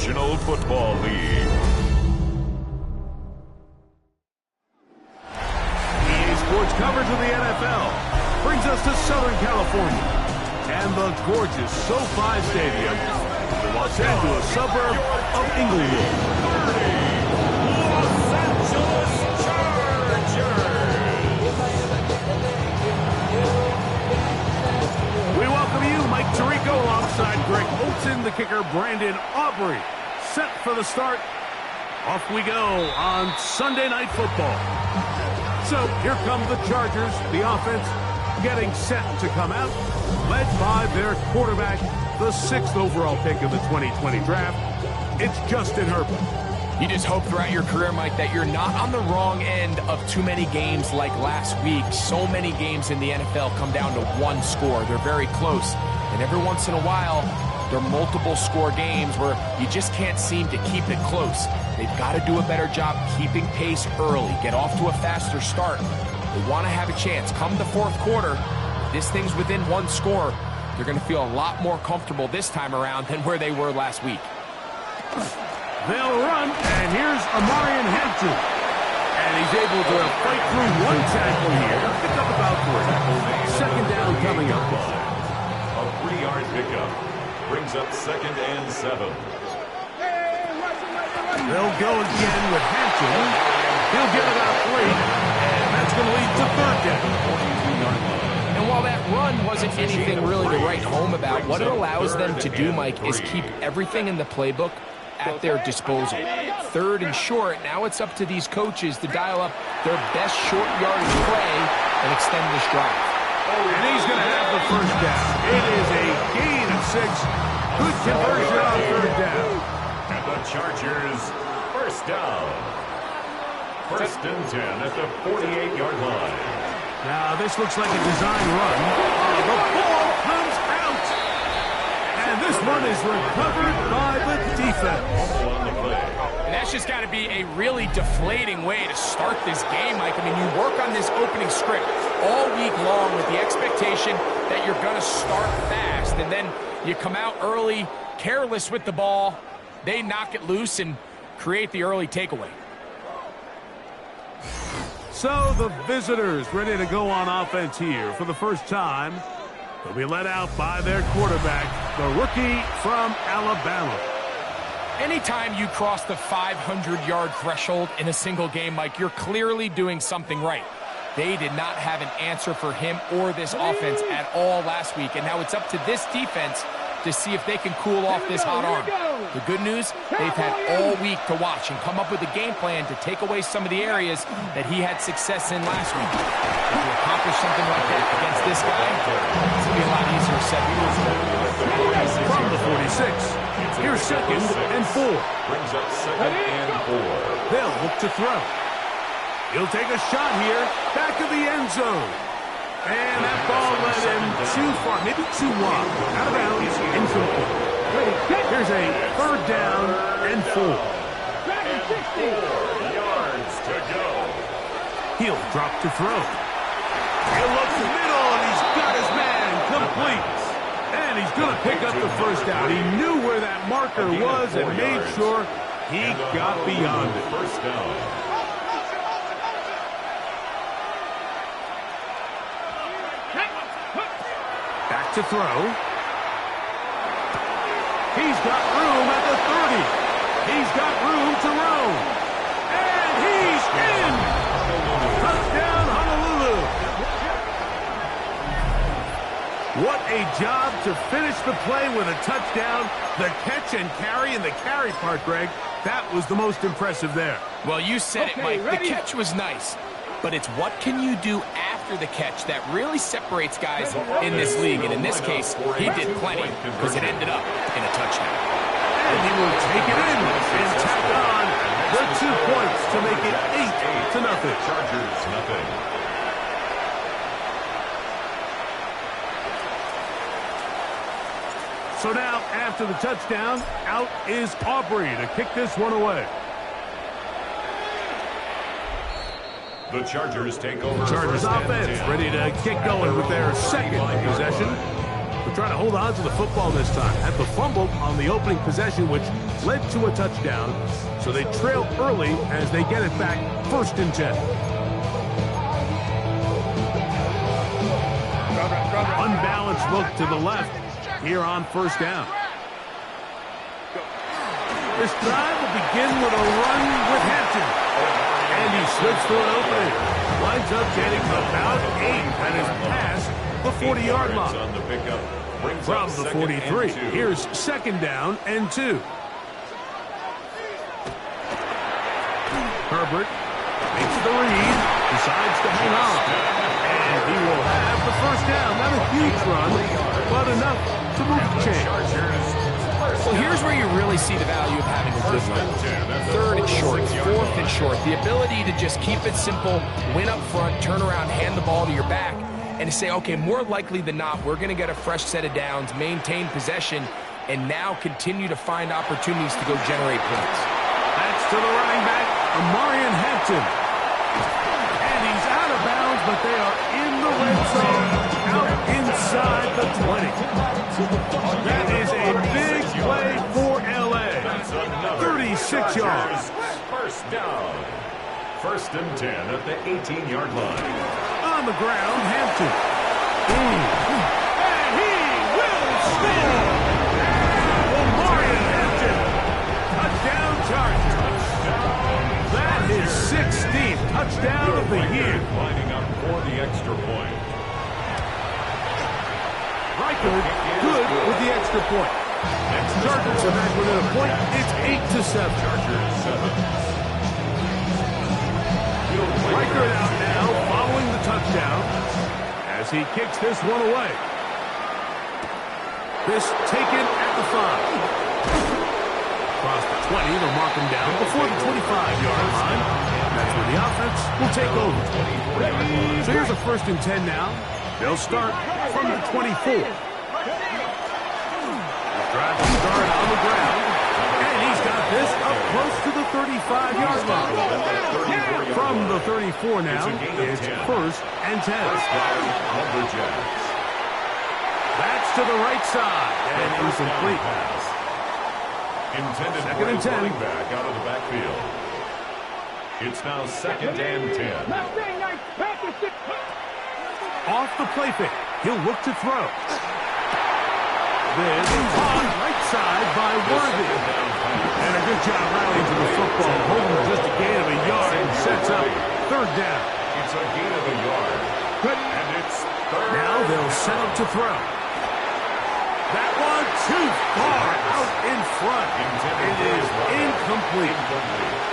National Football League. EA Sports coverage of the NFL brings us to Southern California and the gorgeous SoFi Stadium, the Los Angeles suburb of Inglewood. Los Angeles Chargers. We welcome you, Mike Tirico, alongside Greg Olson, the kicker, Brandon Aubrey. Set for the start. Off we go on Sunday Night Football. So here come the Chargers, the offense getting set to come out, led by their quarterback, the 6th overall pick in the 2020 draft. It's Justin Herbert. You just hope throughout your career, Mike, that you're not on the wrong end of too many games like last week. So many games in the NFL come down to one score. They're very close. And every once in a while, there are multiple score games where you just can't seem to keep it close. They've got to do a better job keeping pace early, get off to a faster start. They want to have a chance. Come the fourth quarter, this thing's within one score. They're going to feel a lot more comfortable this time around than where they were last week. They'll run, and here's Amarian Hampton. And he's able to fight through one tackle here. Pick up about 3. Second down coming up. A 3-yard pickup brings up 2nd and 7. They'll go again with Hampton. He'll get about 3, and that's going to lead to 3rd down. And while that run wasn't anything really to write home about, what it allows them to do, Mike, is keep everything in the playbook at their disposal. 3rd and short, now it's up to these coaches to dial up their best short yardage play and extend this drive. And he's going to have the 1st down. It is a gain of 6. Good conversion on 3rd down. And the Chargers, 1st down. 1st and 10 at the 48-yard line. Now, this looks like a design run. The ball comes out. And this one is recovered by the defense. And that's just got to be a really deflating way to start this game, Mike. I mean, you work on this opening script all week long with the expectation that you're going to start fast. And then you come out early, careless with the ball. They knock it loose and create the early takeaway. So the visitors ready to go on offense here for the first time. They'll be led out by their quarterback, the rookie from Alabama. Anytime you cross the 500-yard threshold in a single game, Mike, you're clearly doing something right. They did not have an answer for him or this offense at all last week, and now it's up to this defense to see if they can cool off this hot arm. The good news, they've had all week to watch and come up with a game plan to take away some of the areas that he had success in last week. If you accomplish something like that against this guy, it's going to be a lot easier said than done. From the 46, here's 2nd and 4. Brings up 2nd and 4. They'll look to throw. He'll take a shot here, back of the end zone. And that ball led him too far, maybe too wide. Out of bounds, incomplete. Here's a 3rd down and 4. 4 yards to go. He'll drop to throw. He'll look middle, and he's got his man complete. And he's going to pick up the 1st down. He knew where that marker was and made sure he got beyond it. 1st down. Back to throw. He's got room at the 30. He's got room to roam. And he's in. Touchdown, Honolulu. What a job to finish the play with a touchdown. The catch and carry, and the carry part, Greg, that was the most impressive there. Well, you said it, Mike. The catch was nice, but it's what can you do after the catch that really separates guys in this league. And in this case, he did plenty because it ended up in a touchdown. And he will take it in and tack on the 2 points to make it 8-0. Chargers, nothing. So now, after the touchdown, out is Aubrey to kick this one away. The Chargers take over. Chargers offense ready to get going with their 2nd possession. They're trying to hold on to the football this time. Had the fumble on the opening possession, which led to a touchdown. So they trail early as they get it back, 1st and 10. Unbalanced look to the left here on 1st down. This drive will begin with a run with Hampton. And he slips through an opening. Winds up getting about 8. That is past the 40-yard line. From the 43, here's 2nd down and 2. Herbert makes the read, decides to hang on. And he will have the 1st down. Not a huge run, but enough to move the chains. Well, here's where you really see the value of having a good run. 3rd and short, 4th and short. The ability to just keep it simple, win up front, turn around, hand the ball to your back, and to say, okay, more likely than not, we're going to get a fresh set of downs, maintain possession, and now continue to find opportunities to go generate points. That's to the running back, Amarian Hampton. And he's out of bounds, but they are in the red zone, out inside the 20. That is a big play for L.A. 36 yards. 1st down. 1st and 10 at the 18-yard line. On the ground, Hampton. And he will score! Amarian Hampton. Touchdown Chargers. That is 16th touchdown of the year. Lining up for the extra point. Reichard good with the extra point. Chargers are back within a point. It's 8-7. Chargers 7. Reichard out now following the touchdown as he kicks this one away. This taken at the 5. Across the 20, they'll mark him down before the 25-yard line. That's where the offense will take over. So here's a 1st and 10 now. They'll start from the 24. Drive to start on the ground. And he's got this up close to the 35-yard line. From the 34 now, it's 1st and 10. That's to the right side. And incomplete. Intended 2nd and 10. running back out of the backfield. It's now 2nd and 10. Off the play fake. He'll look to throw. This on right side by Worthy. And a good job rallying to the football. Holding just a gain of a yard and sets up 3rd down. It's a gain of a yard. And it's 3rd. Now they'll set up to throw. That one too far out in front. It is incomplete.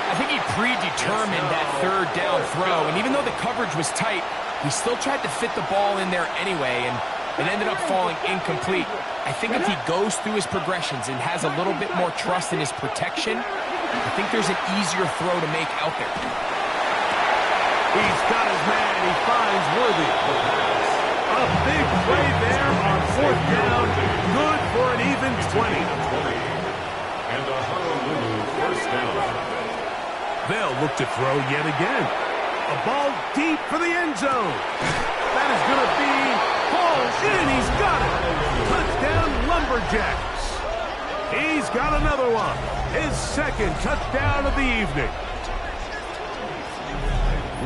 I think he predetermined that 3rd down throw, and even though the coverage was tight, he still tried to fit the ball in there anyway, and it ended up falling incomplete. I think if he goes through his progressions and has a little bit more trust in his protection, I think there's an easier throw to make out there. He's got his man. He finds Worthy. A big play there on 4th down. Good for an even 20. And a Honolulu 1st down. They'll look to throw yet again. A ball deep for the end zone. That is going to be hauled in. He's got it. Touchdown, Lumberjacks. He's got another one. His 2nd touchdown of the evening.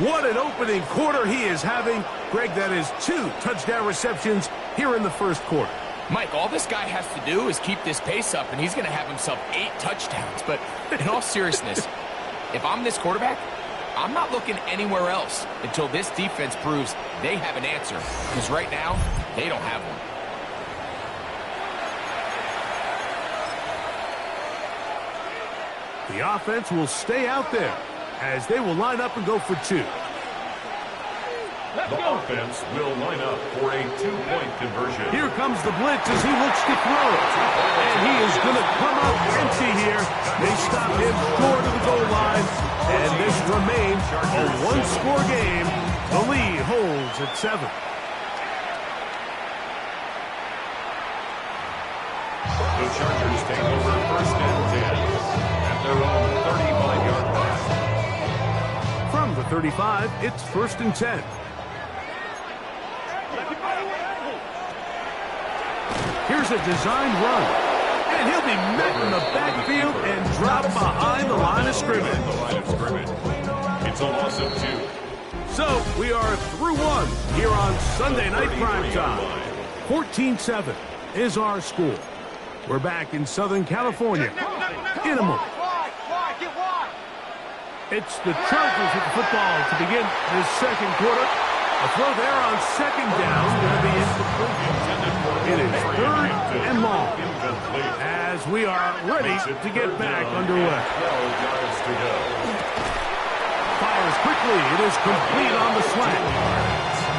What an opening quarter he is having. Greg, that is 2 touchdown receptions here in the 1st quarter. Mike, all this guy has to do is keep this pace up, and he's going to have himself 8 touchdowns. But in all seriousness, if I'm this quarterback, I'm not looking anywhere else until this defense proves they have an answer. Because right now, they don't have one. The offense will stay out there as they will line up and go for 2. The offense will line up for a 2-point conversion. Here comes the blitz as he looks to throw. And he is going to come up empty here. They stop him short of the goal line. And this remains a 1-score game. The lead holds at 7. The Chargers take over 1st and 10 at their own 35-yard line. From the 35, it's 1st and 10. Here's a designed run. And he'll be met in the backfield and dropped behind the line of scrimmage. It's a loss of 2. So we are through one here on Sunday Night Primetime. 14-7 is our score. We're back in Southern California in a moment. It's the Chargers with the football to begin this second quarter. A throw there on second down is going to be incomplete. It is third and long as we are ready to get back underway. 12 yards to go. Fires quickly. It is complete on the slant.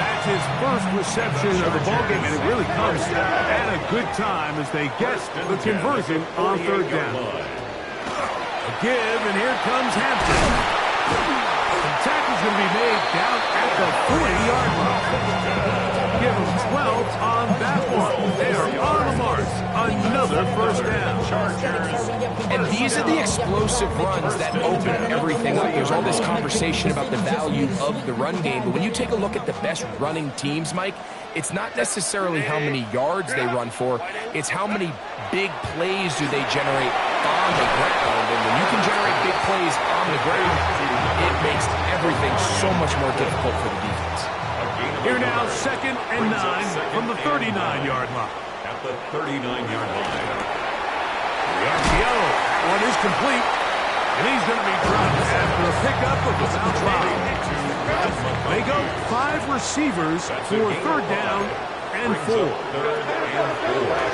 That's his first reception of the ballgame, and it really comes at a good time as they get the conversion on third down. A give, and here comes Hampton. The tackle's going to be made down at the 40-yard line. Give him 12 on that one. They are on the mark. Another first down. And these are the explosive runs that open everything up. There's all this conversation about the value of the run game, but when you take a look at the best running teams, Mike, it's not necessarily how many yards they run for, it's how many big plays do they generate on the ground. And when you can generate big plays on the ground, it makes everything so much more difficult for the defense. Here now, 2nd and 9 from the 39-yard line. At the 39-yard line. The RPO, one is complete, and he's going to be dropped after a pickup of about 5. They go 5 receivers for third down and 4.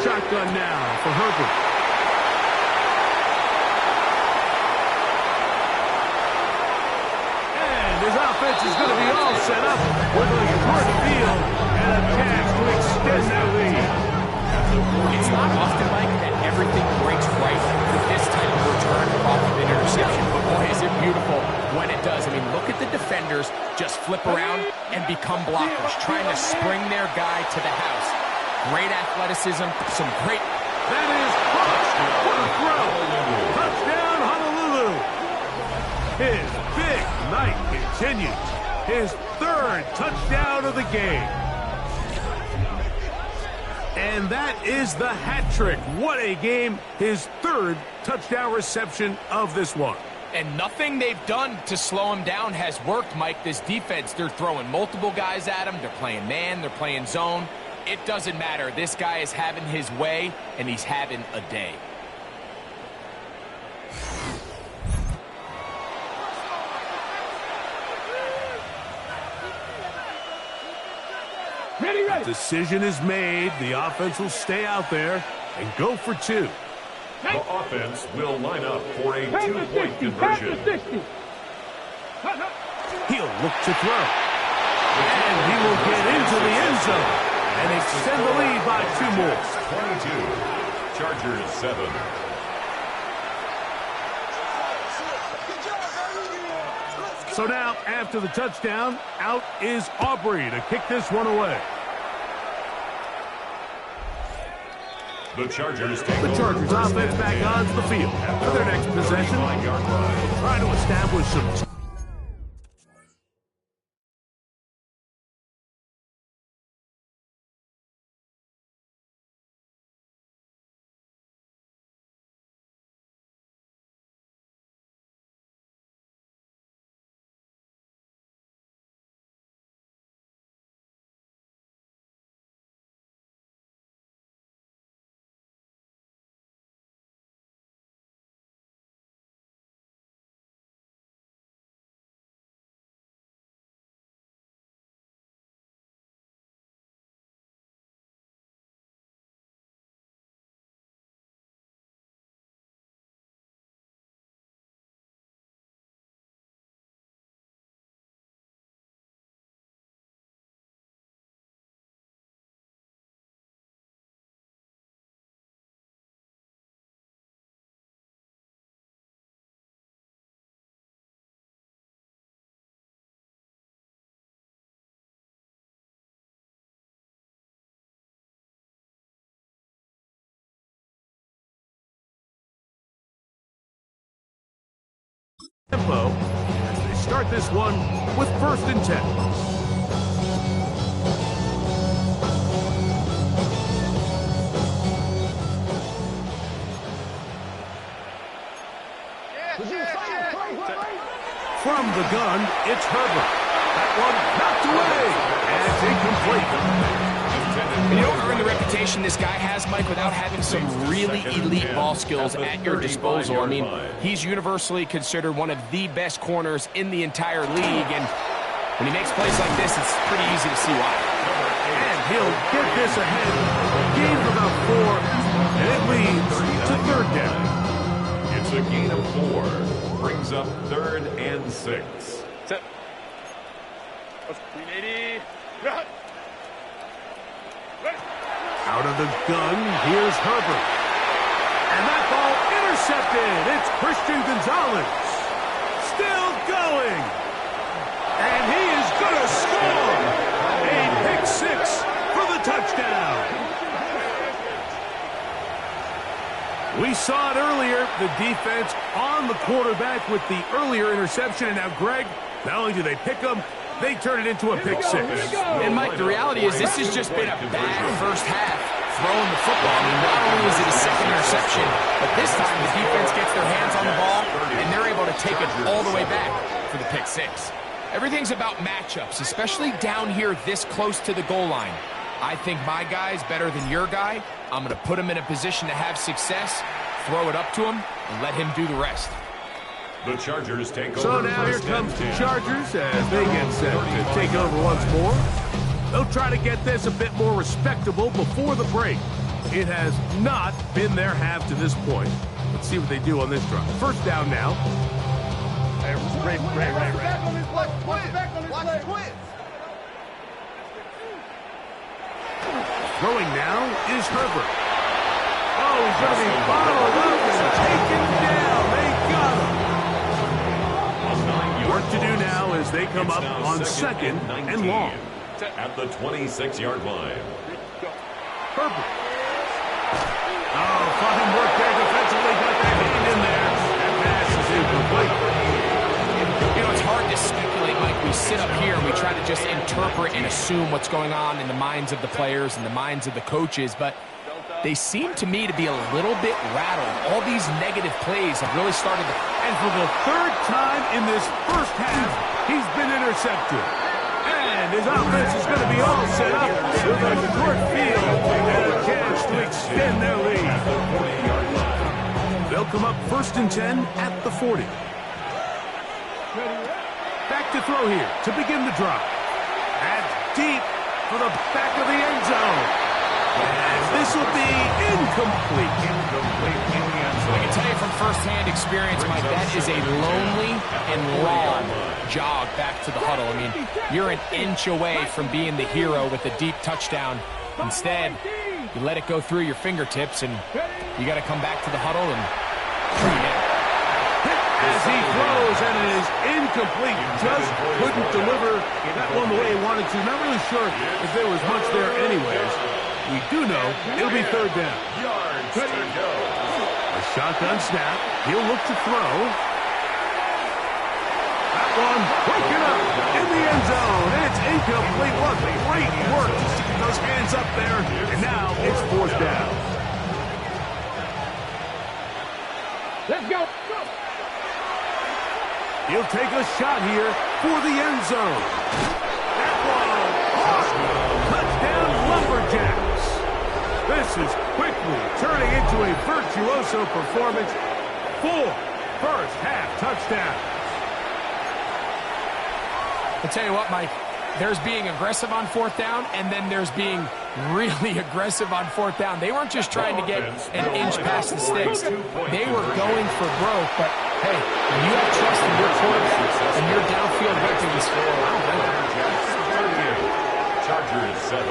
Shotgun now for Herbert. And his offense is going to be all set up with a short field and a chance to extend their lead. It's not often, Mike, that everything breaks right with this type of return off of an interception. But boy, is it beautiful when it does. I mean, look at the defenders just flip around and become blockers, trying to spring their guy to the house. Great athleticism, some great... That is caught. What a throw. Touchdown, Honolulu. His big night continues. His 3rd touchdown of the game. And that is the hat trick. What a game. His 3rd touchdown reception of this one. And nothing they've done to slow him down has worked, Mike. This defense, they're throwing multiple guys at him. They're playing man. They're playing zone. It doesn't matter. This guy is having his way, and he's having a day. The decision is made. The offense will stay out there and go for 2. The offense will line up for a 2-point conversion. He'll look to throw. And he will get into the end zone and extend the lead by 2 more. 22. Chargers 7. So now, after the touchdown, out is Aubrey to kick this one away. The Chargers offense back onto the field for their next possession. Trying to establish some... tempo as they start this one with 1st and 10. From the gun, it's Herbert. That one knocked away, and it's incomplete. And you don't earn the reputation this guy has, Mike, without having some really elite ball skills at your disposal. I mean, he's universally considered one of the best corners in the entire league, and when he makes plays like this, it's pretty easy to see why. And he'll get this ahead. Gain of about 4, and it leads to third down. It's a gain of 4. Brings up 3rd and 6. Set. 380. Out of the gun, here's Herbert. And that ball intercepted. It's Christian Gonzalez. Still going. And he is going to score. A pick 6 for the touchdown. We saw it earlier, the defense on the quarterback with the earlier interception. And now, Greg, not only do they pick him, they turn it into a pick 6. And, Mike, the reality is this has just been a bad first half throwing the football. I mean, not only is it a second interception, but this time the defense gets their hands on the ball, and they're able to take it all the way back for the pick 6. Everything's about matchups, especially down here this close to the goal line. I think my guy's better than your guy. I'm going to put him in a position to have success, throw it up to him, and let him do the rest. The Chargers take over. So now here comes the Chargers as they get set to take over once more. They'll try to get this a bit more respectable before the break. It has not been their half to this point. Let's see what they do on this drive. First down now. Right. Throwing now is Herbert. Oh, he's going to be followed up and taken down. They got him. Work to do now as they come up on 2nd and long. At the 26-yard line. Herbert. Oh, fine work there defensively. Got that hand in there. That pass is incomplete. You know, it's hard to speculate, Mike. We sit up here and we try to just interpret and assume what's going on in the minds of the players and the minds of the coaches, but they seem to me to be a little bit rattled. All these negative plays have really started to... And for the 3rd time in this first half, he's been intercepted. And his offense is going to be all set up with a short field and a chance to extend their lead. They'll come up 1st and 10 at the 40. Back to throw here to begin the drive. And deep for the back of the end zone. And this will be incomplete. I can tell you from firsthand experience, Mike, that is a lonely and long jog back to the huddle. I mean, you're an inch away from being the hero with a deep touchdown. Instead, you let it go through your fingertips, and you got to come back to the huddle and bring it in. As he throws, and it is incomplete. Just couldn't deliver that one the way he wanted to. Not really sure if there was much there anyways. We do know it'll be 3rd down. Yards to go. A shotgun snap. He'll look to throw. That one broken up in the end zone. It's incomplete. What great work to keep those hands up there. And now it's 4th down. Let's go. He'll take a shot here for the end zone. That one caught. Touchdown Lumberjacks. This is quickly turning into a virtuoso performance. 4 first-half touchdowns. I'll tell you what, Mike, there's being aggressive on 4th down, and then there's being really aggressive on 4th down. They weren't just trying to get an inch past the sticks. They were going for broke, but, hey, when you have trust in your quarterback and your downfield weapons, Chargers 7.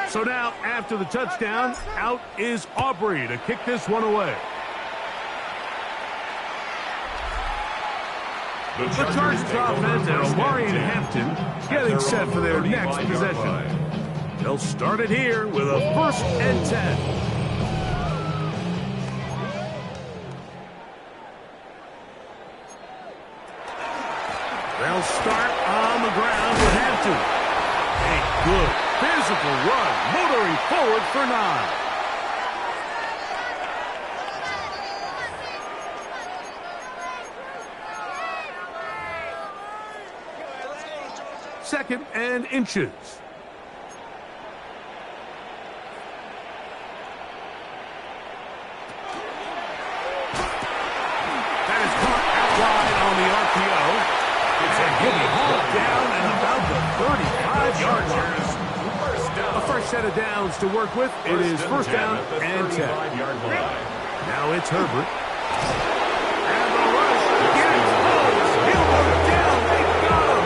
So now, after the touchdown, out is Aubrey to kick this one away. The Chargers offense and Omarion Hampton getting set for their next possession. They'll start it here with a 1st and 10. They'll start on the ground with Hampton. A good physical run, motoring forward for 9. 2nd and inches. That is caught out wide on the RPO. He'll be hauled down and about the 35-yard line. A fresh set of downs to work with. It is first down and 10. Now it's Herbert. And the rush gets home. He'll go down. They got him.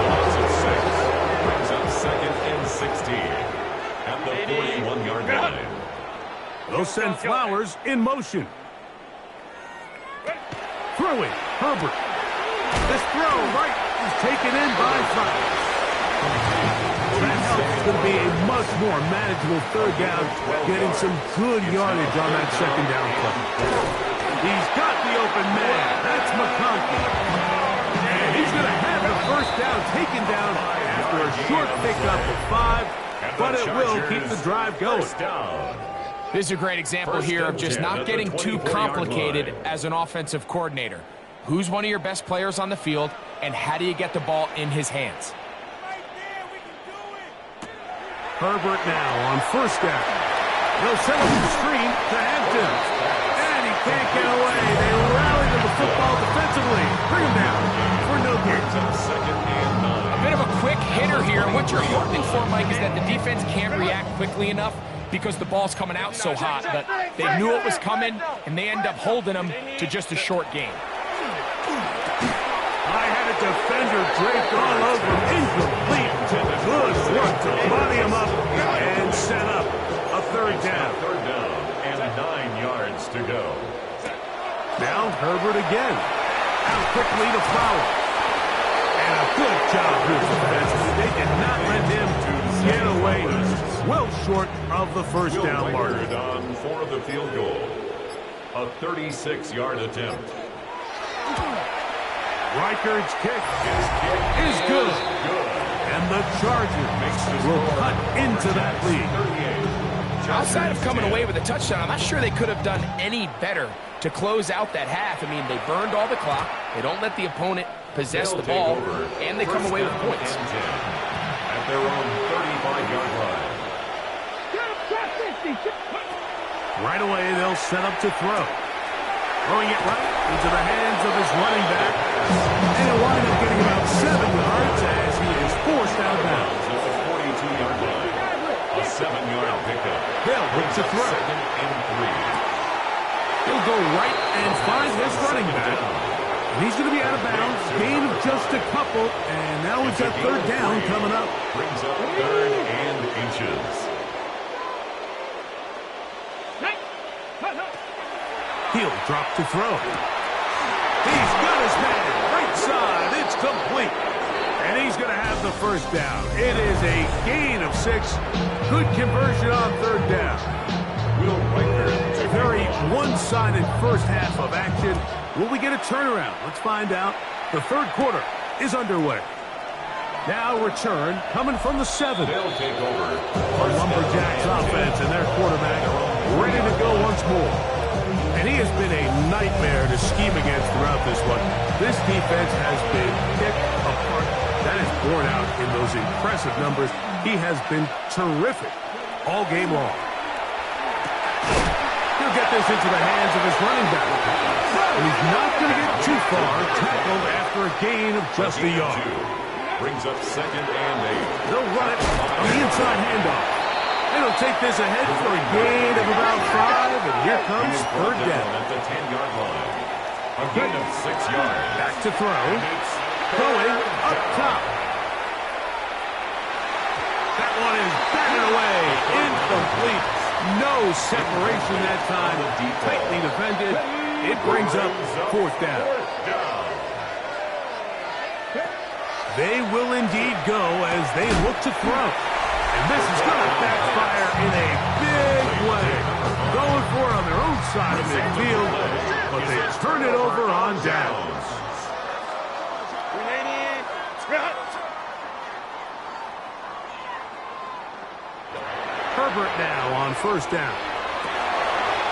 Loss of 6. Brings up 2nd and 16 at the 41-yard line. They'll send Flowers in motion. Throwing, Herbert. This throw right is taken in by Flowers. That helps going to be a much more manageable 3rd down, getting some good yardage on that 2nd down play. He's got the open man. That's McConkey. And he's going to have the 1st down taken down after a short pickup of 5, but it will keep the drive going. This is a great example here of just not getting too complicated as an offensive coordinator. Who's one of your best players on the field, and how do you get the ball in his hands? Herbert now on 1st down. They'll send him the screen to Hampton. And he can't get away. They rally to the football defensively. Bring him down for no gain. A bit of a quick hitter here, and what you're hoping for, Mike, is that the defense can't react quickly enough because the ball's coming out so hot. But they knew it was coming, and they end up holding them to just a short gain. I had a defender draped all over him. Incomplete. Good work to body him up and set up a 3rd down. 3rd down and 9 yards to go. Now Herbert again. Out quickly to Flowers. And a good job here defensively. They did not let him get away. Well short of the 1st down mark. On for the field goal. A 36-yard attempt. Reichard's kick is good. And the Chargers will cut into that lead. Outside of coming away with a touchdown, I'm not sure they could have done any better to close out that half. I mean, they burned all the clock. They don't let the opponent possess the ball, and they come away with points. At their own 35-yard line. Right away, they'll set up to throw. Throwing it right into the hands of his running back. And he'll wind up getting about 7 yards as he is forced out of bounds. At the 42-yard line. A 7-yard pickup. Hill looks to throw. 2nd and 3. He'll go right and find his running back. And he's going to be out of bounds. Gain of just a couple. And now we've got 3rd down coming up. Brings up 3rd and inches. He'll drop to throw. He's got his man. Right side. It's complete. And he's going to have the 1st down. It is a gain of 6. Good conversion on 3rd down. Will Reichard. A very one-sided first half of action. Will we get a turnaround? Let's find out. The 3rd quarter is underway. Now return coming from the 7. They'll take over. The Lumberjacks offense and their quarterback ready to go once more. And he has been a nightmare to scheme against throughout this one. This defense has been picked apart. That is borne out in those impressive numbers. He has been terrific all game long. He'll get this into the hands of his running back. And he's not going to get too far. Tackled after a gain of just a yard. Brings up 2nd and 8. They'll run it on the inside handoff. And he'll take this ahead for a gain of about 5, and here comes 3rd down. At the 10-yard line. A gain of 6 yards. Back to throw. Throwing up top. That one is batted away. Incomplete. No separation that time. Tightly defended. It brings up 4th down. They will indeed go as they look to throw. And this is going to backfire in a big way. Going for it on their own side of midfield, but they turn it over on downs. Herbert now on 1st down.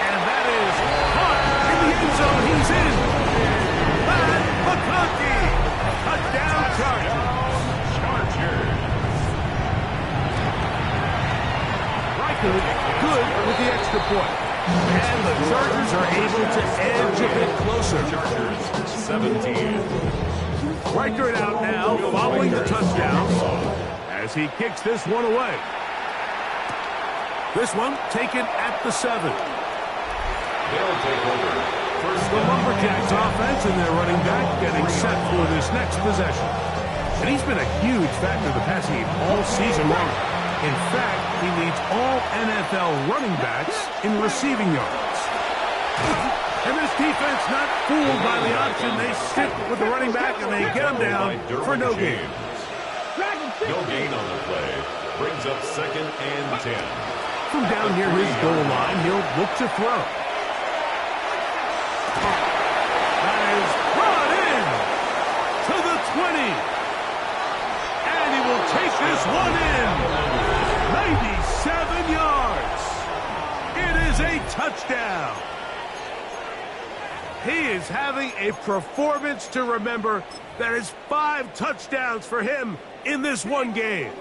And that is caught in the end zone. He's in. Pat McConkey. Touchdown Chargers. record, good with the extra point. And the Chargers are able to edge a bit closer. Chargers 17. Reichert out now following the touchdown as he kicks this one away. This one taken at the 7. They'll take over. First The Lumberjacks offense and their running back getting set for this next possession. And he's been a huge factor in the passing game all season long. In fact, he leads all NFL running backs in receiving yards. And this defense not fooled by the option. They stick with the running back and they get him down for no gain. No gain on the play. Brings up 2nd and 10. From down near his goal line, he'll look to throw. That is brought in to the 20. And he will take this one in. 97 yards. It is a touchdown. He is having a performance to remember. That is 5 touchdowns for him in this one game.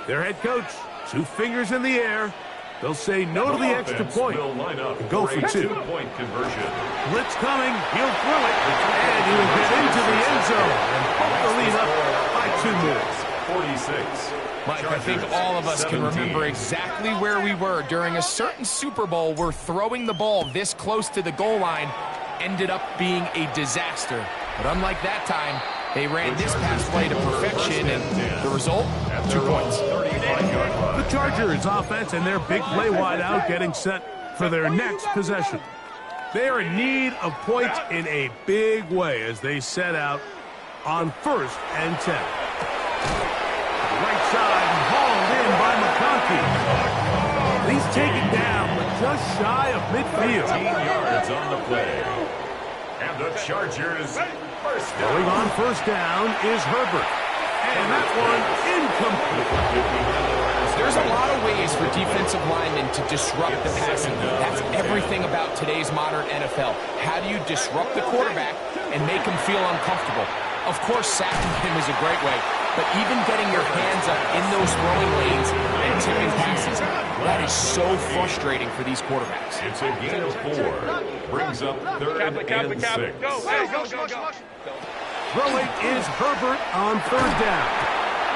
Their head coach, 2 fingers in the air. They'll say no to the extra point and go for 2. 2-point conversion. Blitz coming. He'll throw it. And he will get into the end zone and pump the lead up by 2 minutes. 46. Mike, I think all of us can remember exactly where we were during a certain Super Bowl where throwing the ball this close to the goal line ended up being a disaster. But unlike that time, they ran this pass play to perfection, and the result, 2 points. The Chargers offense and their big play wide out getting set for their next possession. They are in need of points in a big way as they set out on 1st and 10. Right side hauled in by McConkey. He's taken down, but just shy of midfield. 15 yards on the play. And the Chargers first down. Going on 1st down is Herbert. And that one incomplete. There's a lot of ways for defensive linemen to disrupt the passing game. That's everything about today's modern NFL. How do you disrupt the quarterback and make him feel uncomfortable? Of course, sacking him is a great way, but even getting your hands up in those throwing lanes and tipping passes, that is so frustrating for these quarterbacks. It's a gain of 4. Brings up 3rd and 6. Go, hey, go. Throwing is Herbert on 3rd down.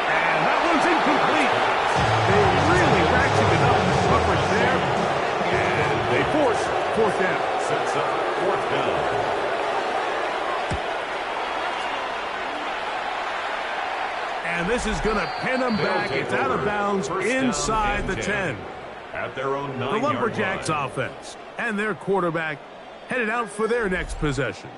And that one's incomplete. They really ratcheted up the coverage there. And they force 4th down. Sets up 4th down. And this is going to pin them back. It's out of bounds inside the 10. At their own 9-yard The line. Lumberjacks offense and their quarterback headed out for their next possession.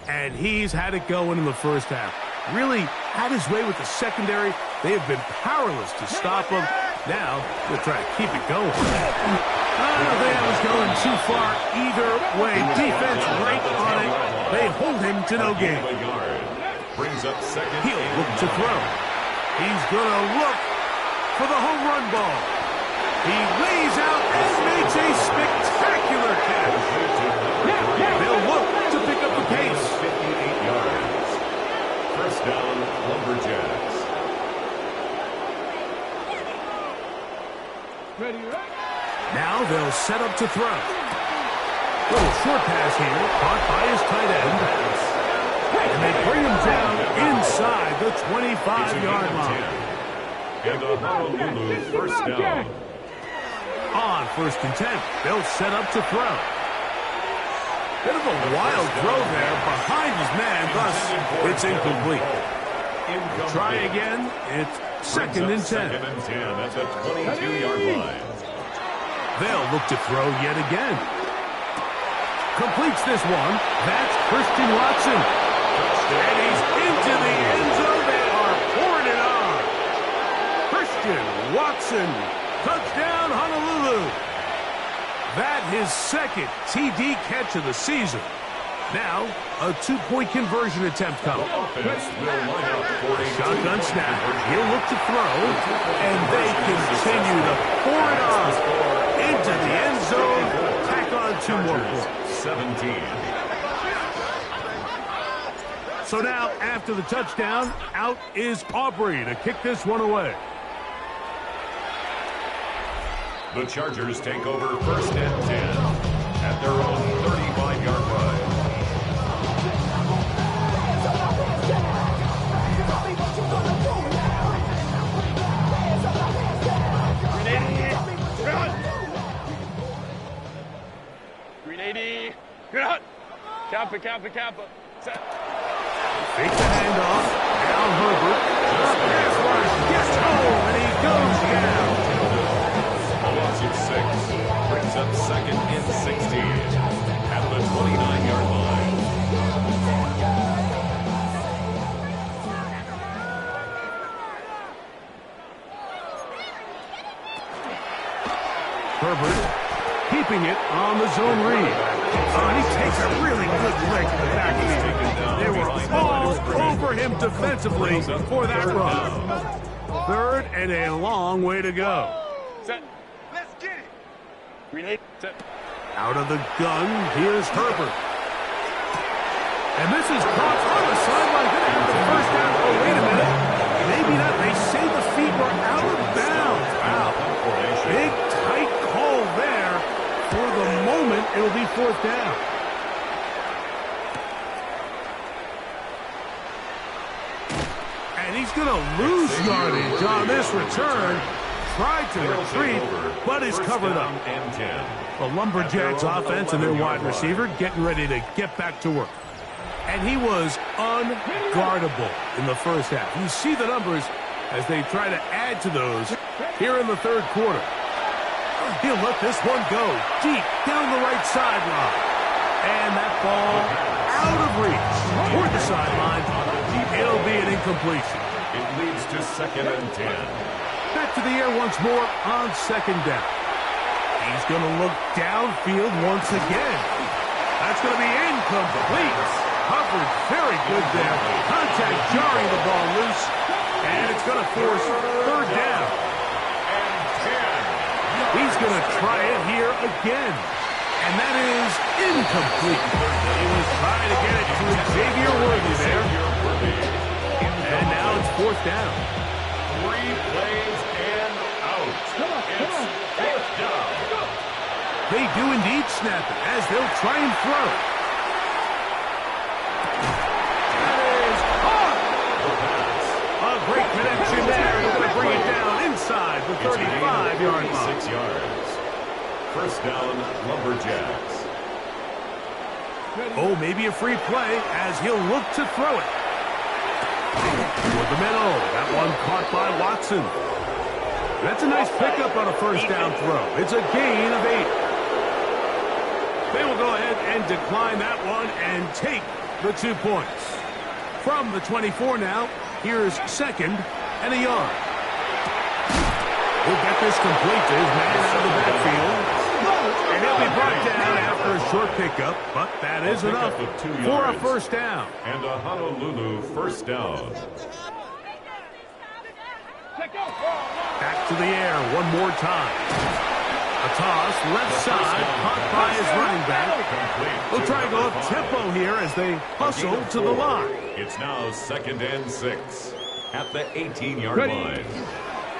And he's had it going in the first half. Really had his way with the secondary. They have been powerless to stop him. Now they'll try to keep it going. I don't think that was going too far either way. Defense right on it. They hold him to no gain. Brings up 2nd. He'll look to throw. He's going to look for the home run ball. He lays out and makes a spectacular catch. They'll look to pick up the pace. 58 yards. First down, Lumberjacks. Now they'll set up to throw. Little short pass here, caught by his tight end. And they bring him down inside the 25-yard line. And a Honolulu first down. On 1st and 10, they'll set up to throw. Bit of a wild throw there behind his man, thus it's incomplete. Try again, it's 2nd and 10. 2nd and 10, that's a 22-yard line. They'll look to throw yet again. Completes this one. That's Christian Watson. And he's into the end zone. They are pouring it on. Christian Watson. Touchdown, Honolulu. That his 2nd TD catch of the season. Now, a 2-point conversion attempt coming. Shotgun snap. He'll look to throw. And they continue to pour it on into the end zone. Tack on 2 more points. 17. So now, after the touchdown, out is Aubrey to kick this one away. The Chargers take over first and 10 at their own 35-yard line. Kappa. Set. Fake the handoff. Now Herbert. Pass rush. Gets home, and he goes down. A loss of 6 brings up second and 16 at the 29-yard line. Herbert keeping it on the zone read. And he takes a really good leg to the back end. They were all over him defensively for that run. Third and a long way to go. Set. Let's get it. Grenade. Set. Out of the gun, here's Herbert. And this is caught on the sideline. Going to have the first down. Oh, wait a minute. Maybe not. They say the feet were out of bounds. Wow. Big, tight call there. For the moment, it'll be fourth down. And he's going to lose yardage on this return. Tried to retreat, but is covered up. The Lumberjacks offense and their wide receiver getting ready to get back to work. And he was unguardable in the first half. You see the numbers as they try to add to those here in the third quarter. He'll let this one go deep down the right sideline. And that ball out of reach toward the sideline. It'll be an incompletion. It leads to second and 10. Back to the air once more on second down. He's going to look downfield once again. That's going to be incomplete. Covered very good there. Contact jarring the ball loose. And it's going to force third down. He's going to try it here again. And that is incomplete. He was trying to get it to Xavier Worthy there. And now it's fourth down. 3 plays and out. It's fourth down. They do indeed snap it as they'll try and throw. That is caught. A great connection there. He's going to bring it down inside the 35-yard line. 6 yards. First down, Lumberjacks. Oh, maybe a free play as he'll look to throw it. Toward the middle. That one caught by Watson. That's a nice pickup on a first down throw. It's a gain of 8. They will go ahead and decline that one and take the 2 points. From the 24 now, here's second and a yard. He'll get this complete to his man out of the backfield. And he'll be brought down after a short pickup, but that is enough for a first down. And a Honolulu first down. Back to the air one more time. A toss, left side, caught by his running back. They'll try and go up tempo here as they hustle to the line. It's now second and 6 at the 18-yard line.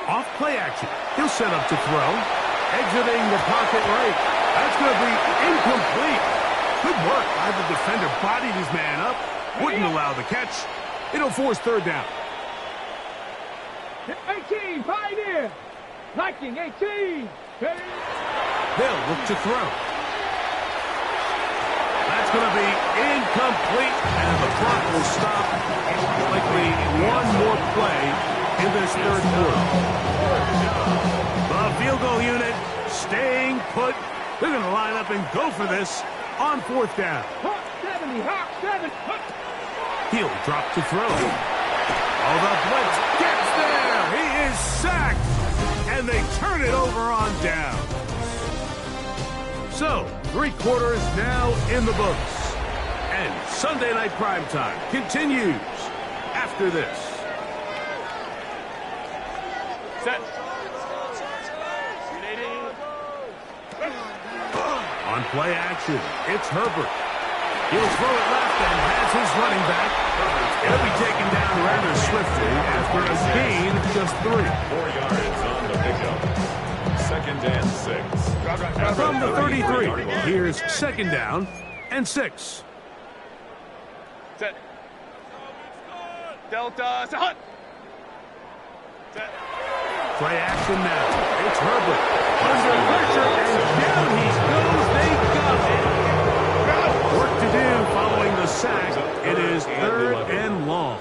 Off play action. He'll set up to throw. Exiting the pocket right. That's going to be incomplete. Good work by the defender. Bodied his man up. Wouldn't allow the catch. It'll force third down. 18, Pioneer. Liking 18. They'll look to throw. That's going to be incomplete. And the clock will stop. Likely one more play in this third quarter. The field goal unit staying put. They're going to line up and go for this on fourth down. Hawk 70, Hawk 7. He'll drop to throw. Oh, the blitz gets there. He is sacked. And they turn it over on down. So, 3 quarters now in the books. And Sunday Night Primetime continues after this. Set. On play action, it's Herbert. He'll throw it left and has his running back. He'll be taken down rather swiftly after a gain of just 3. 4 yards on the pickup. second and 6. From the 33, here's second down and 6. Set. Delta. Set. Hunt. Set. Play action now. It's Herbert. Under pressure, and down he goes. They got it. Work to do following the sack. It is third and long.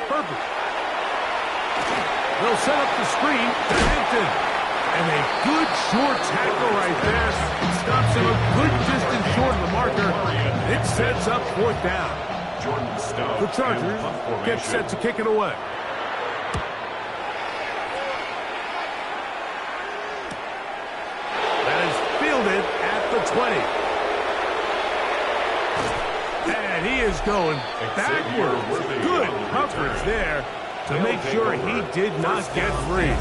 Herbert. They'll set up the screen to Hampton. And a good short tackle right there. Stops him a good distance short of the marker. It sets up fourth down. Jordan Stone. The Chargers get set to kick it away. That is fielded at the 20. And he is going backwards. Good coverage there to make sure he did not get free.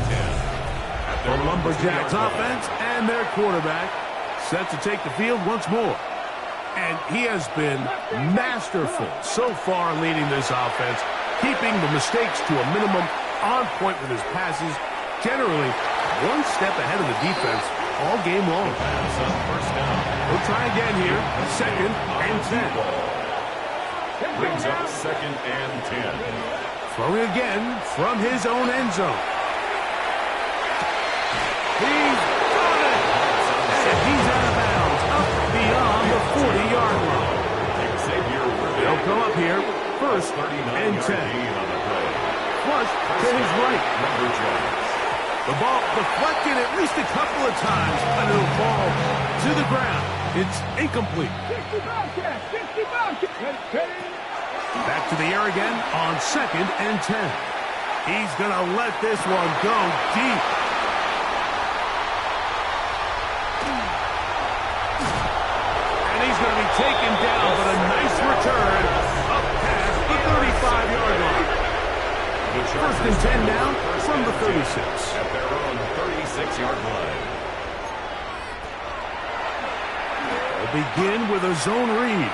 The Lumberjacks offense and their quarterback set to take the field once more. And he has been masterful so far leading this offense, keeping the mistakes to a minimum, on point with his passes, generally one step ahead of the defense all game long. First down. We'll try again here, second and 10. Brings up second and 10. Throwing again from his own end zone. He's got it! And he's out of bounds, up beyond the 40-yard line. They'll come up here, first and 10. Flush to his right. The ball deflected at least a couple of times, and it'll fall to the ground. It's incomplete. Back to the air again on second and 10. He's going to let this one go deep. And he's going to be taken down, but a nice return up past the 35-yard line. First and 10 now from the 36. At their own 36-yard line. They'll begin with a zone read.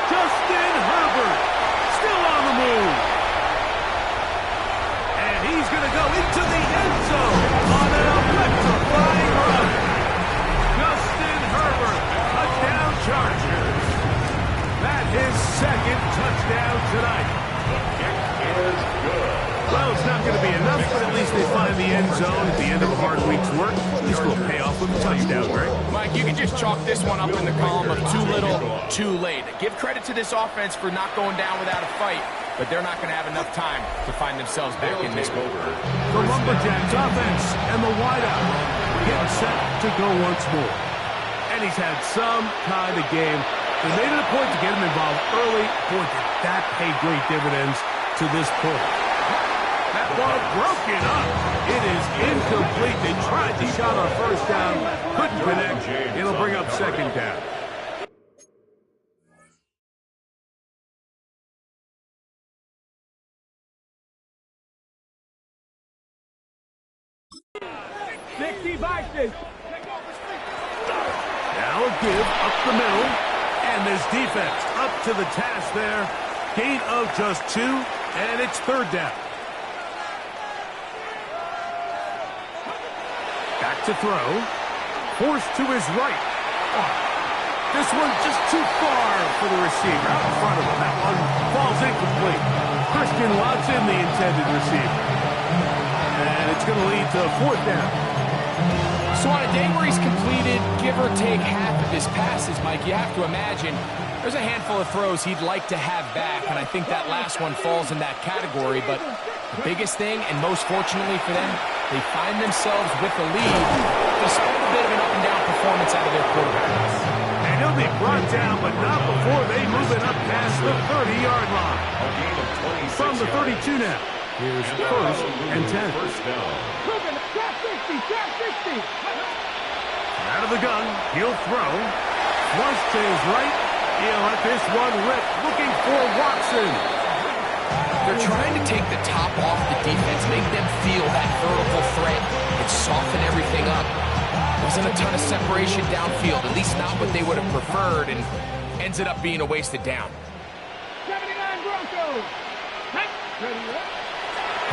Justin Herbert, still on the move. And he's going to go into the end zone on an electrifying run. Justin Herbert, touchdown Chargers. That's his second touchdown tonight. The kick is good. Well, it's not going to be enough, but at least they find the end zone at the end of a hard week's work. This will pay off with a touchdown, right? Mike, you can just chalk this one up in the column of too little, too late. Give credit to this offense for not going down without a fight, but they're not going to have enough time to find themselves back in this boat. The Lumberjacks offense and the wideout get set to go once more. And he's had some kind of game. They made it a point to get him involved early. Boy, did that pay great dividends to this point. That ball broken up. It is incomplete. They tried the shot on first down. Couldn't connect. It'll bring up second down. Now a give up the middle. And this defense up to the task there. Gain of just 2, and it's third down. Back to throw. Forced to his right. This one just too far for the receiver. Out in front of him. That one falls incomplete. Christian Watson, the intended receiver. And it's going to lead to fourth down. So on a day where he's completed, give or take half of his passes, Mike, you have to imagine there's a handful of throws he'd like to have back, and I think that last one falls in that category. But the biggest thing, and most fortunately for them, they find themselves with the lead despite a bit of an up-and-down performance out of their quarterback. And he'll be brought down, but not before they move it up past the 30-yard line. A gain of 26 From the 32 now. Here's first and 10. First down. Out of the gun, he'll throw. Flush to his right. He'll let this one rip. Looking for Watson. They're trying to take the top off the defense, make them feel that vertical threat, and soften everything up. Wasn't a ton of separation downfield, at least not what they would have preferred, and ends it up being a wasted down.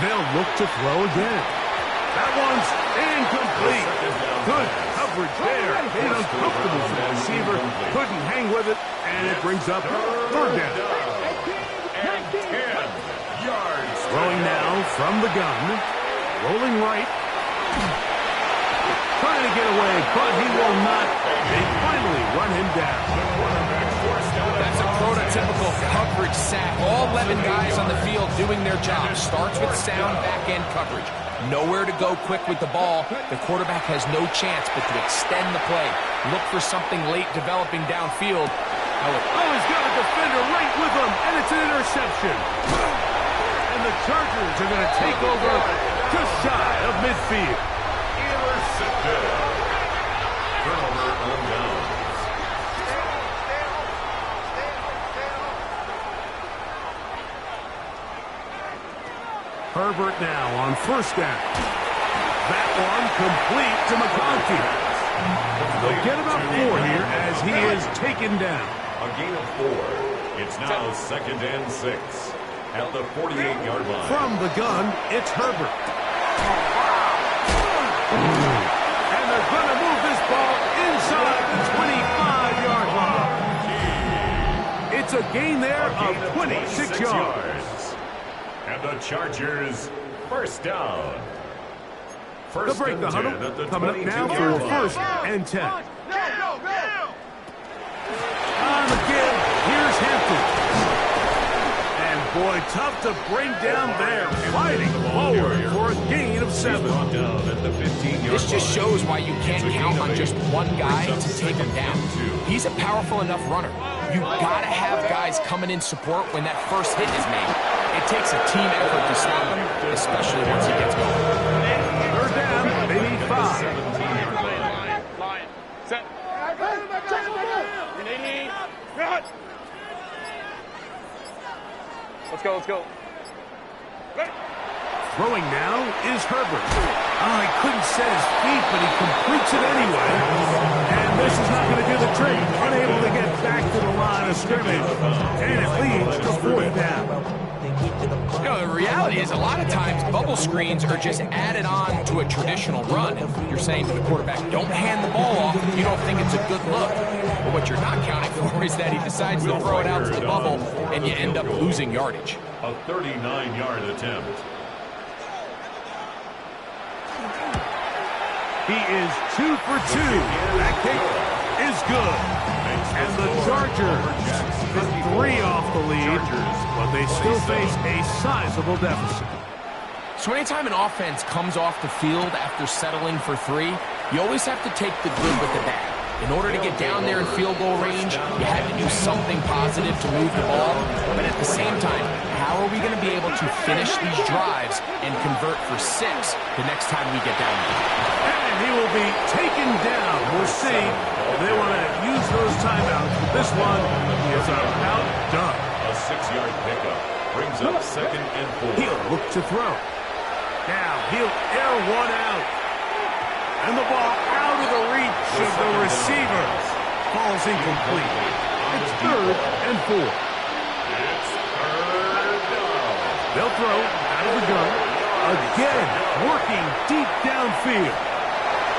They'll look to throw again. That one's incomplete. Good coverage there. Made uncomfortable for the receiver. Couldn't hang with it, and it brings up third down. And 10 yards. Throwing now from the gun. Rolling right. Trying to get away, but he will not. They finally run him down. That's a prototypical coverage sack. All 11 guys on the field doing their job. Starts with sound back-end coverage. Nowhere to go quick with the ball. The quarterback has no chance but to extend the play. Look for something late developing downfield. Oh, he's got a defender right with him, and it's an interception. And the Chargers are going to take over just shy of midfield. Intercepted. Turnover on downs. Herbert now on first down. That one complete to McConkey. They'll get about 4 here as he is taken down. A gain of 4. It's now 2nd and 6 at the 48-yard line. From the gun, it's Herbert. And they're going to move this ball inside the 25-yard line. It's a gain there of 26 yards. And the Chargers first down. They'll break the huddle. Coming up now for 1st and 10. On the give, here's Hampton. And boy, tough to bring down there. Fighting forward for a gain of 7. This just shows why you can't count on just one guy to take him down. He's a powerful enough runner. You gotta have guys coming in support when that first hit is made. It takes a team effort to stop him, especially once he gets going. Third down, they need 5. Line. Set. Let's go, let's go. Throwing now is Herbert. Oh, he couldn't set his feet, but he completes it anyway. And this is not going to do the trick. Unable to get back to the line of scrimmage. And it leads to 4th down. You know, the reality is a lot of times bubble screens are just added on to a traditional run. You're saying to the quarterback, don't hand the ball off if you don't think it's a good look. But what you're not counting for is that he decides to throw it out to the bubble and you end up losing yardage. A 39-yard attempt. He is 2 for 2. That kick is good. And the Chargers cut 3 off the lead, but they still face a sizable deficit. So anytime an offense comes off the field after settling for 3, you always have to take the good with the bad. In order to get down there in field goal range, you had to do something positive to move the ball. But at the same time, how are we going to be able to finish these drives and convert for 6 the next time we get down there? And he will be taken down. We'll see if they want to use those timeouts. But this one is about done. A 6-yard pickup brings up 2nd and 4. He'll look to throw. Now he'll air one out. And the ball out of the reach of the receiver. Falls incomplete. It's 3rd and 4. It's 3rd down. They'll throw out of the gun. Again, working deep downfield.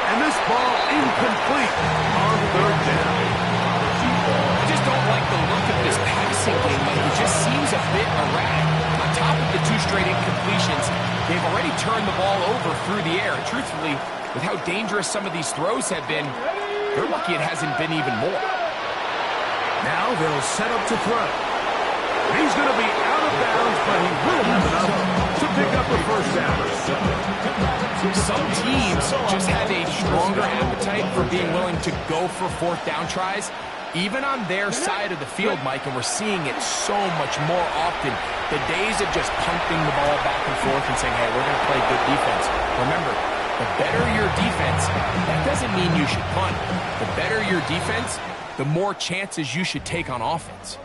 And this ball incomplete on 3rd down. I just don't like the look of this passing game. Like it just seems a bit erratic. On top of the 2 straight incompletions, they've already turned the ball over through the air. Truthfully, with how dangerous some of these throws have been, they're lucky it hasn't been even more. Now they'll set up to throw. He's going to be out of bounds, but he will have enough to pick up the 1st down. Some teams just have a stronger appetite for being willing to go for 4th down tries, even on their side of the field, Mike, and we're seeing it so much more often. The days of just pumping the ball back and forth and saying, hey, we're going to play good defense. Remember, the better your defense, that doesn't mean you should punt. The better your defense, the more chances you should take on offense.